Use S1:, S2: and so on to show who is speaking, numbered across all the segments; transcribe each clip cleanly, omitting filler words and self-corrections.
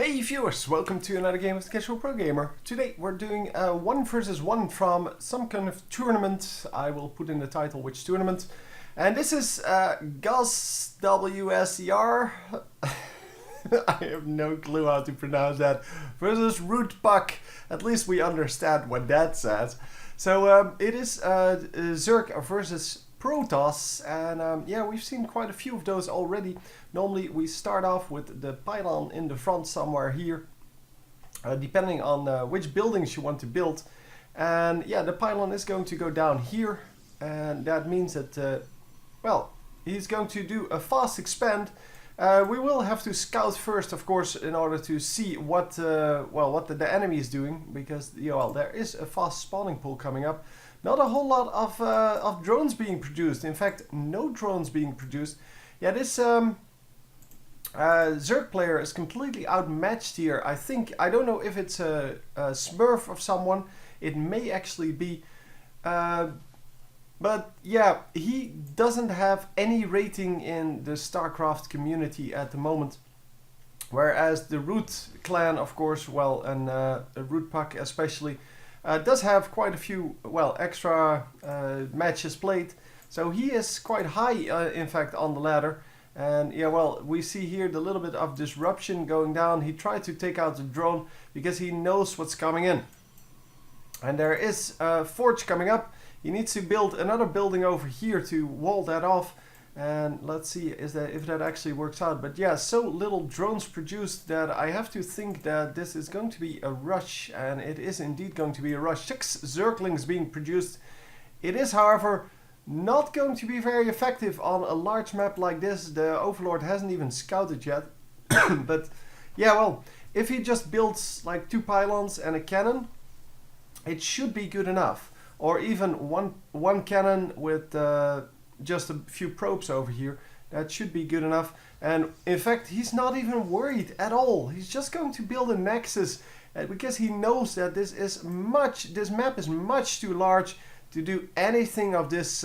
S1: Hey viewers, welcome to another game of the Casual Pro Gamer. Today we're doing a 1 versus 1 from some kind of tournament. I will put in the title which tournament. And this is gosWser. I have no clue how to pronounce that. Versus puCK. At least we understand what that says. So it is Zerk versus Protoss, and yeah, we've seen quite a few of those already. Normally we start off with the pylon in the front somewhere here, depending on which buildings you want to build. And yeah, the pylon is going to go down here, and that means that, well, he's going to do a fast expand. We will have to scout first, of course, in order to see what the enemy is doing, because there is a fast spawning pool coming up. Not a whole lot of drones being produced. In fact, no drones being produced. Yeah, this Zerk player is completely outmatched here. I don't know if it's a smurf of someone. It may actually be. But yeah, he doesn't have any rating in the Starcraft community at the moment. Whereas the Root clan, of course, well, and puCK especially, does have quite a few, well, extra matches played. So he is quite high, in fact, on the ladder. And yeah, well, we see here the little bit of disruption going down. He tried to take out the drone because he knows what's coming in. And there is a forge coming up. He needs to build another building over here to wall that off. And let's see if that actually works out. But yeah, so little drones produced that I have to think that this is going to be a rush. And it is indeed going to be a rush. 6 Zerklings being produced. It is, however, not going to be very effective on a large map like this. The Overlord hasn't even scouted yet. But yeah, well, if he just builds like 2 pylons and a cannon, it should be good enough. Or even one cannon with just a few probes over here. That should be good enough. And in fact, he's not even worried at all. He's just going to build a nexus because he knows that this map is much too large to do anything of this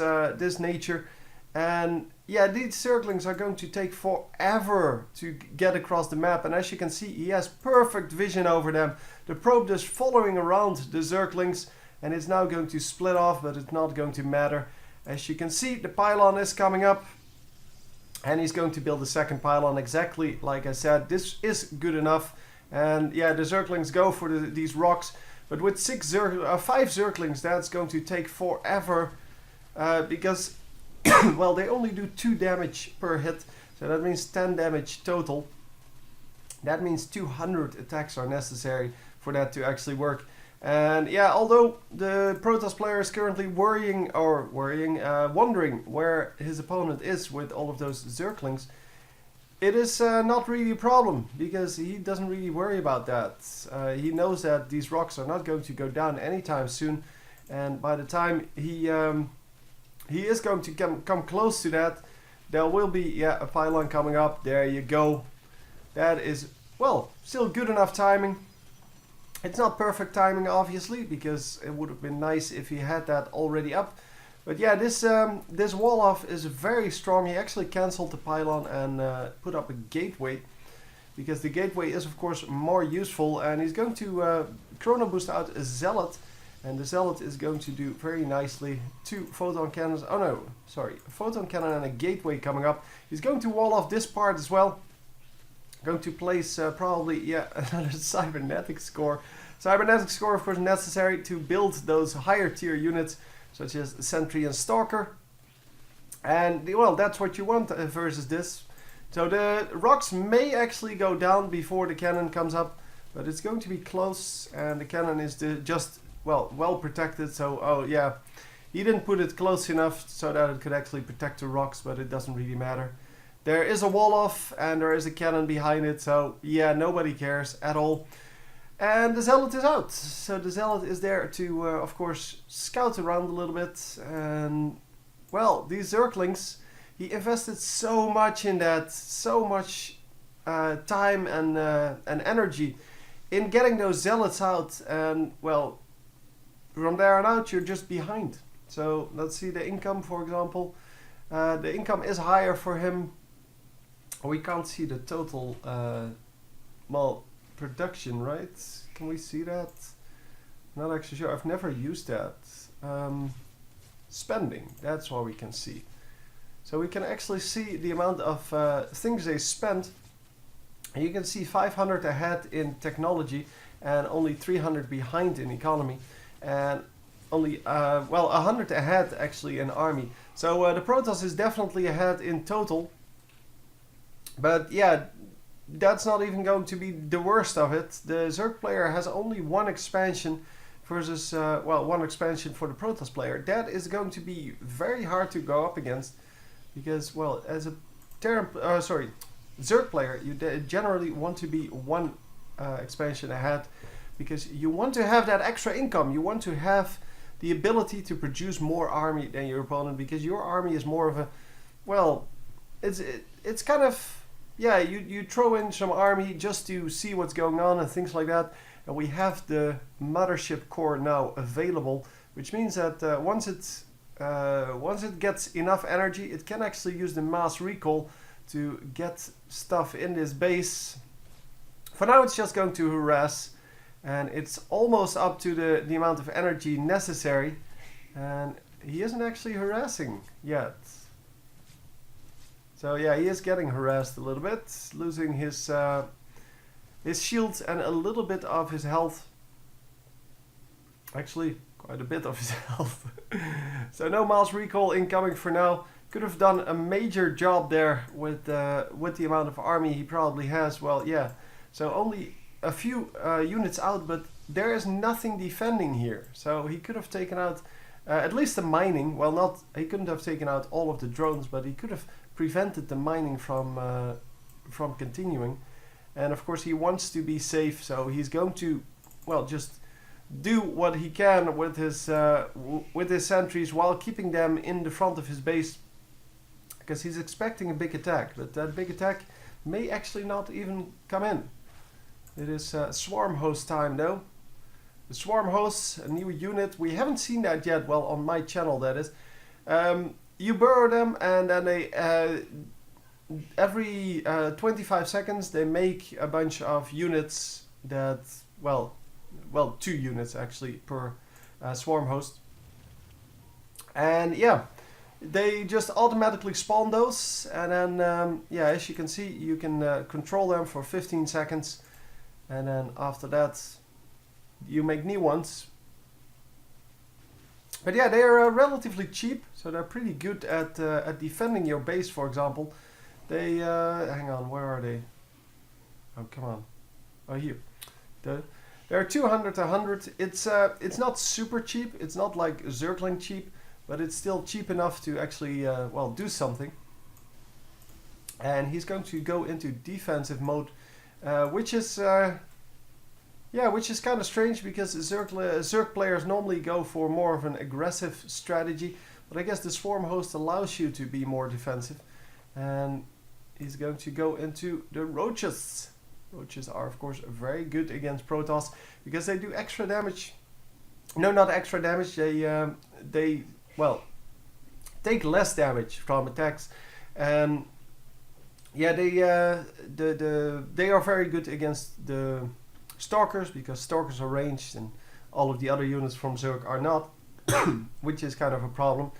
S1: nature. And yeah, these Zerklings are going to take forever to get across the map. And as you can see, he has perfect vision over them. The probe is following around the Zerklings, and it's now going to split off, but it's not going to matter. As you can see, the pylon is coming up, and he's going to build a second pylon exactly like I said. This is good enough, and yeah, the Zerklings go for these rocks, but with 5 Zerklings, that's going to take forever, because well, they only do 2 damage per hit, so that means 10 damage total. That means 200 attacks are necessary for that to actually work. And yeah, although the Protoss player is currently wondering where his opponent is with all of those Zerklings, it is not really a problem, because he doesn't really worry about that. He knows that these rocks are not going to go down anytime soon, and by the time he is going to come close to that, there will be a pylon coming up. There you go. That is, well, still good enough timing. It's not perfect timing, obviously, because it would have been nice if he had that already up. But yeah, this wall off is very strong. He actually cancelled the pylon and put up a gateway, because the gateway is, of course, more useful. And he's going to chrono boost out a zealot, and the zealot is going to do very nicely. 2 photon cannons. Oh no, sorry, a photon cannon and a gateway coming up. He's going to wall off this part as well. Going to place probably another cybernetic score. Cybernetic score, of course, necessary to build those higher tier units such as Sentry and Stalker. And well, that's what you want versus this. So the rocks may actually go down before the cannon comes up, but it's going to be close, and the cannon is just well protected. So oh yeah, he didn't put it close enough so that it could actually protect the rocks, but it doesn't really matter. There is a wall off, and there is a cannon behind it, so yeah, nobody cares at all. And the Zealot is out, so the Zealot is there to, of course, scout around a little bit. And well, these Zerklings, he invested so much in that, so much time and energy in getting those Zealots out, and well, from there on out, you're just behind. So let's see the income, for example. The income is higher for him. We can't see the total production, right? Can we see that? Not actually sure. I've never used that. Spending. That's what we can see. So we can actually see the amount of things they spent. And you can see 500 ahead in technology and only 300 behind in economy, and only well 100 ahead actually in army. So the Protoss is definitely ahead in total. But yeah, that's not even going to be the worst of it. The Zerg player has only one expansion versus well, one expansion for the Protoss player. That is going to be very hard to go up against, because well, as a Zerg player, you generally want to be one expansion ahead, because you want to have that extra income. You want to have the ability to produce more army than your opponent, because your army is more of a, well, it's kind of, yeah, you throw in some army just to see what's going on and things like that. And we have the mothership core now available, which means that once it gets enough energy, it can actually use the mass recall to get stuff in this base. For now, it's just going to harass, and it's almost up to the amount of energy necessary, and he isn't actually harassing yet. So yeah, he is getting harassed a little bit, losing his shields and a little bit of his health. Actually, quite a bit of his health. So no mass recall incoming for now. Could have done a major job there with the amount of army he probably has. Well, yeah. So only a few units out, but there is nothing defending here. So he could have taken out at least the mining. Well, he couldn't have taken out all of the drones, but he could have prevented the mining from continuing. And of course, he wants to be safe, so he's going to, well, just do what he can with his sentries while keeping them in the front of his base, because he's expecting a big attack. But that big attack may actually not even come in. It is swarm host time though. The swarm hosts, a new unit. We haven't seen that yet. Well, on my channel that is. You burrow them, and then they every 25 seconds they make a bunch of units that, well 2 units actually per swarm host. And yeah, they just automatically spawn those, and then yeah, as you can see, you can control them for 15 seconds, and then after that you make new ones. But yeah, they are relatively cheap, so they're pretty good at defending your base, for example. They hang on, where are they? Oh, come on. Oh, here. They're 200, 100. It's not super cheap. It's not like Zergling cheap, but it's still cheap enough to actually well, do something. And he's going to go into defensive mode, which is kind of strange, because Zerg players normally go for more of an aggressive strategy, but I guess the swarm host allows you to be more defensive. And he's going to go into the roaches. Roaches are of course very good against Protoss, because they do extra damage. No, not extra damage. They well take less damage from attacks, and yeah, they are very good against the Stalkers, because Stalkers are ranged and all of the other units from Zerg are not, which is kind of a problem.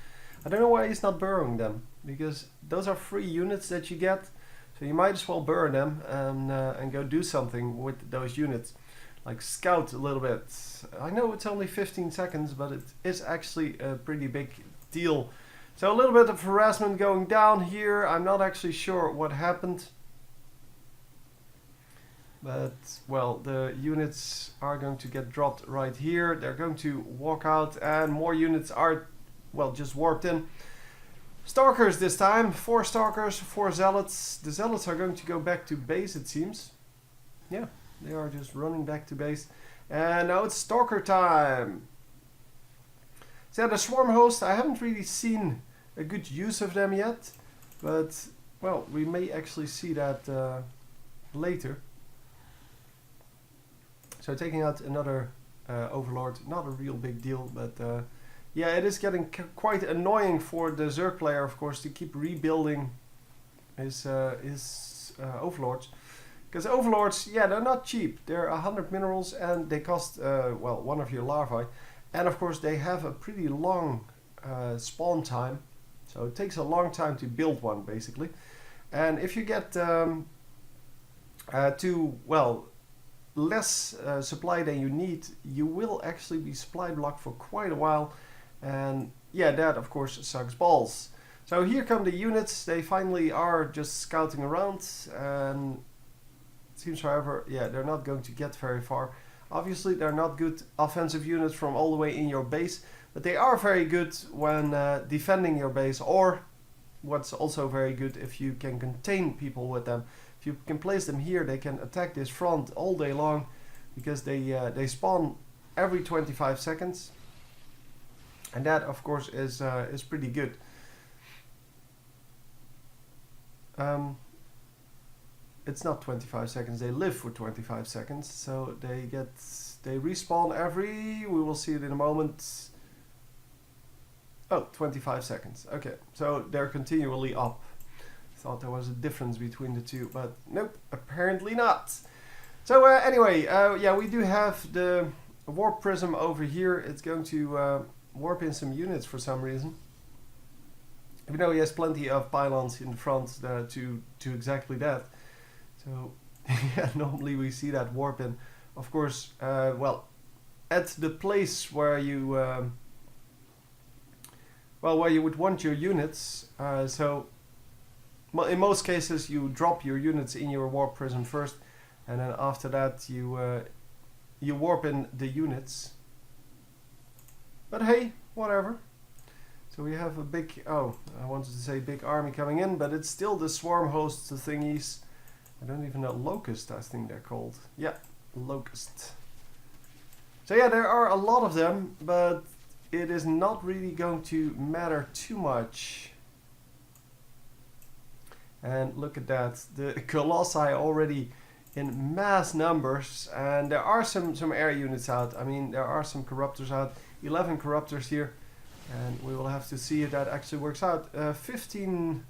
S1: I don't know why he's not burrowing them, because those are free units that you get, so you might as well burn them and go do something with those units, like scout a little bit. I know it's only 15 seconds, but it is actually a pretty big deal. So a little bit of harassment going down here. I'm not actually sure what happened, but well, the units are going to get dropped right here. They're going to walk out, and more units are, well, just warped in. Stalkers this time. 4 Stalkers, 4 Zealots. The Zealots are going to go back to base, it seems. Yeah, they are just running back to base. And now it's Stalker time. So yeah, the Swarm Host, I haven't really seen a good use of them yet, but well, we may actually see that later. So taking out another Overlord, not a real big deal, but yeah, it is getting quite annoying for the Zerg player, of course, to keep rebuilding his Overlords, Because overlords, yeah, they're not cheap. They're 100 minerals and they cost, well, one of your larvae. And of course they have a pretty long spawn time. So it takes a long time to build one, basically. And if you get to, well, less supply than you need, you will actually be supply blocked for quite a while. And yeah, that of course sucks balls. So here come the units. They finally are just scouting around, and it seems, however, yeah, they're not going to get very far. Obviously they're not good offensive units from all the way in your base, but they are very good when defending your base, or what's also very good, if you can contain people with them. If you can place them here, they can attack this front all day long, because they spawn every 25 seconds. And that of course is pretty good. It's not 25 seconds, they live for 25 seconds, so they respawn every, we will see it in a moment. Oh, 25 seconds. Okay, so they're continually up. Thought there was a difference between the two, but nope, apparently not. So anyway, yeah, we do have the warp prism over here. It's going to warp in some units for some reason. Even though he has plenty of pylons in the front to exactly that. So yeah, normally we see that warp in. Of course, well, at the place where you well, where you would want your units. So in most cases you drop your units in your warp prism first, and then after that you warp in the units. But hey, whatever. So we have a big, oh, I wanted to say big army coming in, but it's still the swarm host thingies. I don't even know, locust I think they're called. Yeah, locust. So yeah, there are a lot of them, but it is not really going to matter too much. And look at that, the colossi already in mass numbers, and there are some air units out. I mean, there are some corruptors out, 11 corruptors here, and we will have to see if that actually works out. 15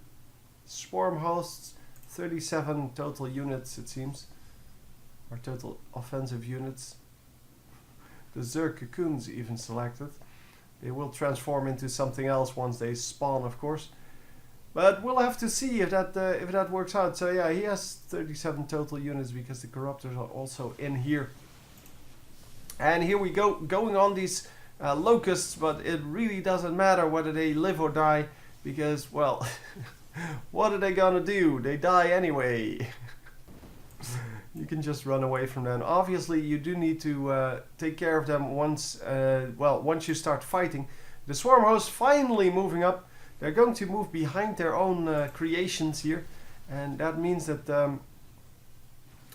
S1: swarm hosts, 37 total units it seems, or total offensive units. The Zer cocoons even selected. They will transform into something else once they spawn, of course. But we'll have to see if that works out. So yeah, he has 37 total units because the corruptors are also in here. And here we go, going on these locusts, but it really doesn't matter whether they live or die, because, well, what are they gonna do? They die anyway. You can just run away from them. Obviously, you do need to take care of them once, well, once you start fighting. The swarm hosts finally moving up. They're going to move behind their own creations here, and that means that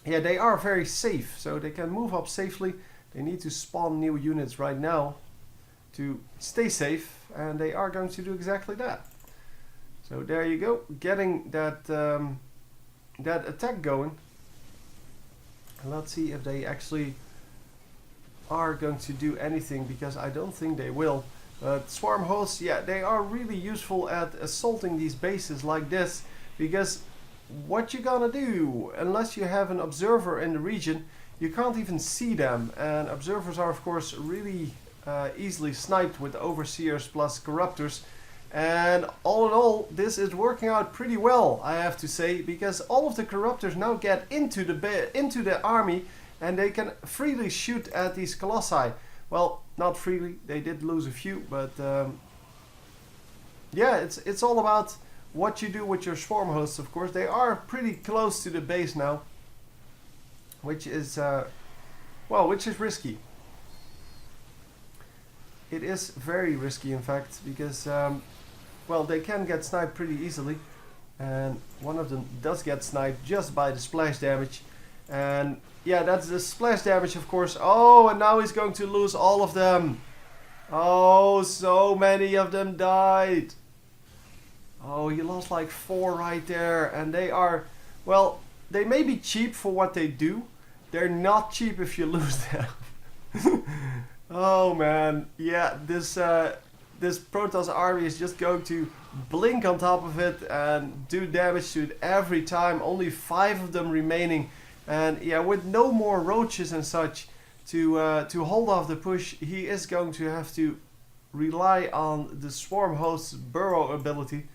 S1: yeah, they are very safe, so they can move up safely. They need to spawn new units right now to stay safe, and they are going to do exactly that. So there you go, getting that that attack going. And let's see if they actually are going to do anything, because I don't think they will. Swarm hosts, yeah, they are really useful at assaulting these bases like this, because what you gonna do, unless you have an observer in the region, you can't even see them, and observers are of course really easily sniped with overseers plus corruptors. And all in all, this is working out pretty well, I have to say, because all of the corruptors now get into the army, and they can freely shoot at these colossi. Well, not freely, they did lose a few, but yeah, it's all about what you do with your swarm hosts, of course. They are pretty close to the base now, which is, well, which is risky. It is very risky, in fact, because, well, they can get sniped pretty easily, and one of them does get sniped just by the splash damage. And yeah, that's the splash damage, of course. Oh, and now he's going to lose all of them. Oh, so many of them died. Oh, he lost like 4 right there. And they are, well, they may be cheap for what they do. They're not cheap if you lose them. Oh man, yeah, this Protoss army is just going to blink on top of it and do damage to it every time. Only 5 of them remaining. And yeah, with no more roaches and such to hold off the push, he is going to have to rely on the swarm host's burrow ability.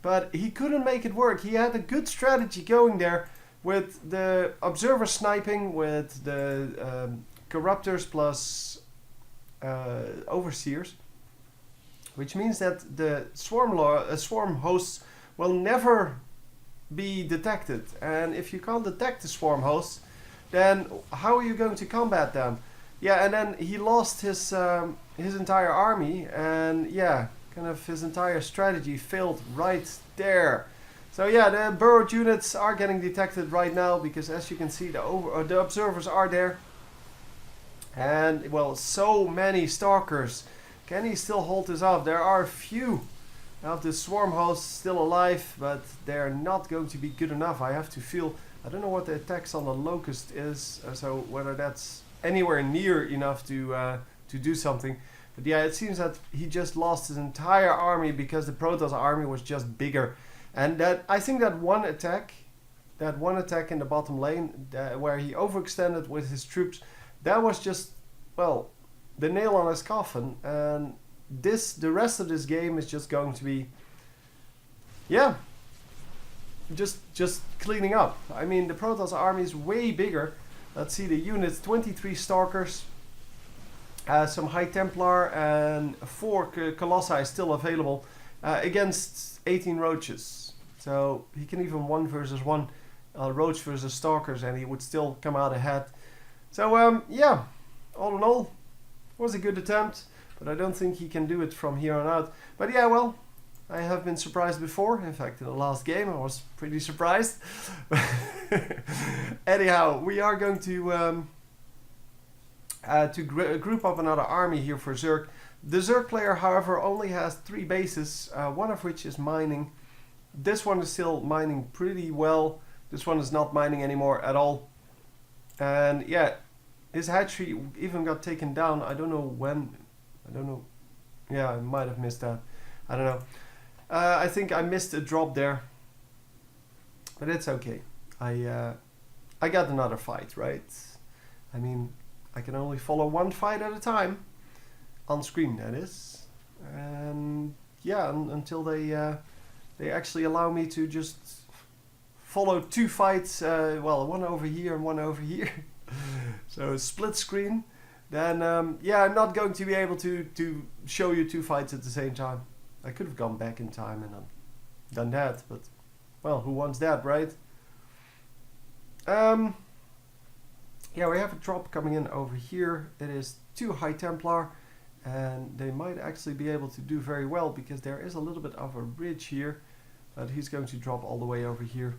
S1: But he couldn't make it work. He had a good strategy going there with the observer sniping, with the corruptors plus overseers, which means that the swarm hosts will never be detected. And if you can't detect the swarm hosts, then how are you going to combat them? Yeah, and then he lost his entire army, and yeah, kind of his entire strategy failed right there. So yeah, the burrowed units are getting detected right now because, as you can see, the observers are there. And well, so many stalkers. Can he still hold this off? There are a few of the swarm hosts still alive, but they're not going to be good enough. I have to feel. I don't know what the attacks on the locust is, so whether that's anywhere near enough to do something. But yeah, it seems that he just lost his entire army because the Protoss army was just bigger. And that, I think that one attack in the bottom lane, where he overextended with his troops, that was just, well, the nail on his coffin. And the rest of this game is just going to be, yeah, just cleaning up. I mean, the Protoss army is way bigger. Let's see the units: 23 Stalkers, some High Templar, and 4 Colossi still available against 18 Roaches. So he can even 1 versus 1 Roach versus Stalkers, and he would still come out ahead. So yeah, all in all, it was a good attempt, but I don't think he can do it from here on out. But yeah, well, I have been surprised before. In fact, in the last game I was pretty surprised. Anyhow, we are going to group up another army here for Zerg. The Zerg player, however, only has 3 bases, one of which is mining. This one is still mining pretty well. This one is not mining anymore at all. And yeah, his hatchery even got taken down. I don't know when. I don't know. Yeah, I might have missed that. I don't know. I think I missed a drop there. But it's okay. I got another fight, right? I mean, I can only follow one fight at a time. On screen, that is. And yeah, until they actually allow me to just follow 2 fights, well, one over here and one over here. So split screen. Then yeah, I'm not going to be able to show you 2 fights at the same time. I could have gone back in time and done that, but well, who wants that, right? Yeah, we have a drop coming in over here. It is 2 High Templar, and they might actually be able to do very well because there is a little bit of a ridge here, but he's going to drop all the way over here.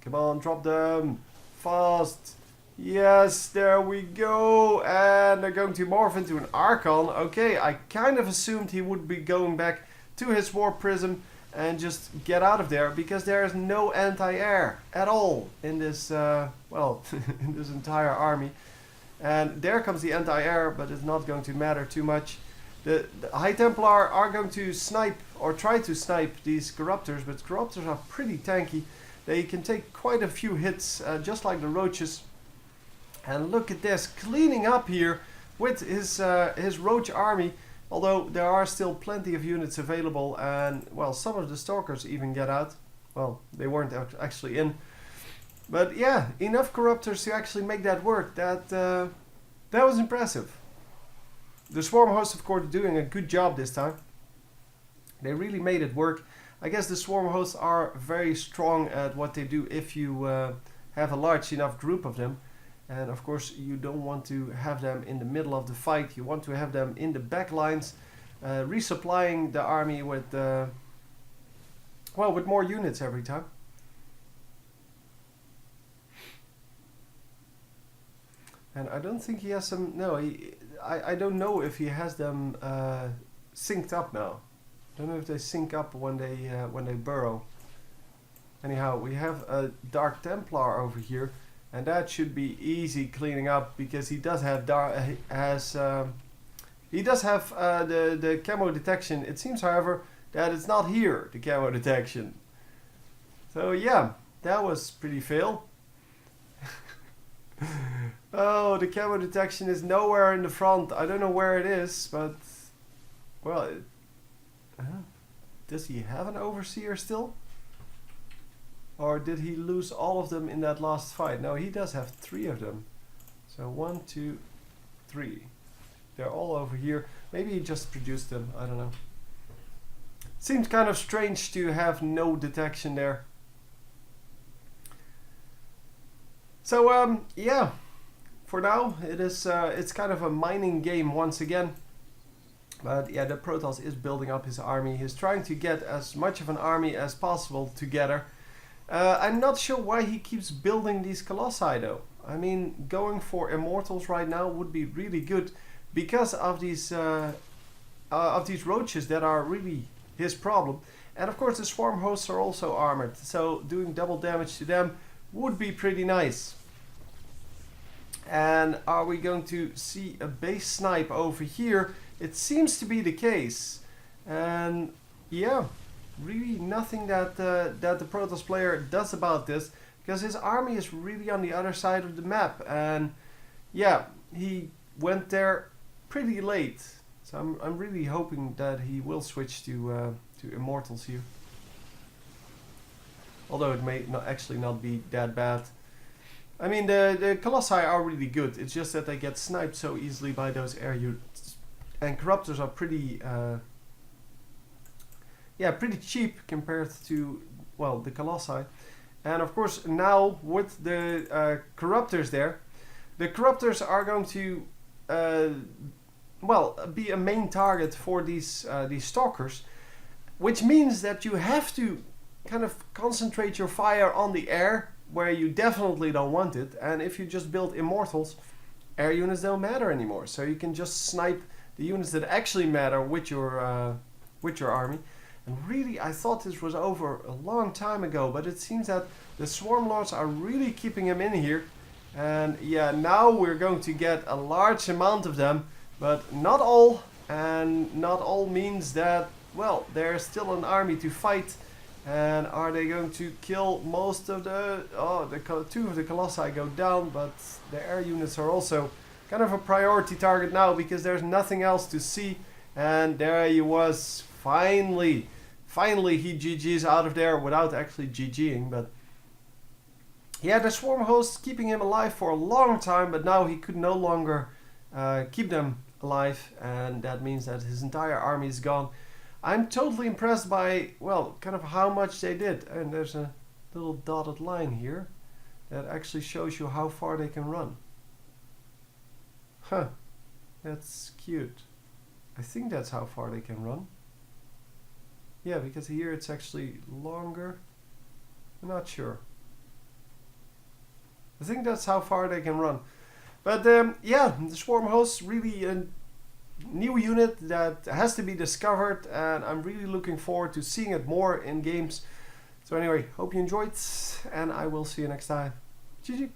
S1: Come on, drop them fast. Yes, there we go. And they're going to morph into an Archon. Okay, I kind of assumed he would be going back to his Warp Prism and just get out of there, because there is no anti-air at all in this, well, in this entire army. And there comes the anti-air, but it's not going to matter too much. The High Templar are going to snipe, or try to snipe, these Corruptors, but Corruptors are pretty tanky. They can take quite a few hits, just like the Roaches. And look at this, cleaning up here with his Roach army. Although there are still plenty of units available, and well, some of the Stalkers even get out. Well, they weren't actually in. But yeah, enough Corruptors to actually make that work. That was impressive. The Swarm hosts, of course, are doing a good job this time. They really made it work. I guess the Swarm hosts are very strong at what they do if you have a large enough group of them. And of course, you don't want to have them in the middle of the fight. You want to have them in the back lines, resupplying the army with, well, with more units every time. And I don't think he has some. No, I don't know if he has them synced up now. I don't know if they sync up when they burrow. Anyhow, we have a Dark Templar over here. And that should be easy cleaning up, because he does have the camo detection. It seems, however, that it's not here, the camo detection. So yeah, that was pretty fail. Oh, the camo detection is nowhere in the front. I don't know where it is, but well, does he have an overseer still? Or did he lose all of them in that last fight? No, he does have 3 of them. So 1, 2, 3. They're all over here. Maybe he just produced them. I don't know. Seems kind of strange to have no detection there. So yeah, for now it is it's kind of a mining game once again. But yeah, the Protoss is building up his army. He's trying to get as much of an army as possible together. I'm not sure why he keeps building these Colossi though. I mean, going for Immortals right now would be really good because of these roaches that are really his problem. And of course the swarm hosts are also armored, so doing double damage to them would be pretty nice. And are we going to see a base snipe over here? It seems to be the case. And yeah, really nothing that that the Protoss player does about this, because his army is really on the other side of the map. And yeah, he went there pretty late. So I'm really hoping that he will switch to Immortals here. Although it may actually not be that bad. I mean, the Colossi are really good. It's just that they get sniped so easily by those air units. And Corruptors are pretty, yeah, pretty cheap compared to, well, the Colossi. And of course, now with the Corruptors there, the Corruptors are going to, well, be a main target for these Stalkers, which means that you have to kind of concentrate your fire on the air, where you definitely don't want it. And if you just build Immortals, air units don't matter anymore. So you can just snipe the units that actually matter with your army. And really, I thought this was over a long time ago, but it seems that the Swarm Lords are really keeping him in here. And yeah, now we're going to get a large amount of them, but not all. And not all means that, well, there's still an army to fight. And are they going to kill most of the... Oh, 2 of the Colossi go down, but the air units are also kind of a priority target now, because there's nothing else to see. And there he was, finally. Finally he GG's out of there without actually GGing, but... Yeah, the swarm hosts keeping him alive for a long time, but now he could no longer keep them alive, and that means that his entire army is gone. I'm totally impressed by, well, kind of how much they did. And there's a little dotted line here that actually shows you how far they can run. Huh, that's cute. I think that's how far they can run. Yeah, because here it's actually longer. I'm not sure. I think that's how far they can run. But yeah, the swarm hosts really a new unit that has to be discovered, and I'm really looking forward to seeing it more in games. So anyway, hope you enjoyed, and I will see you next time. GG.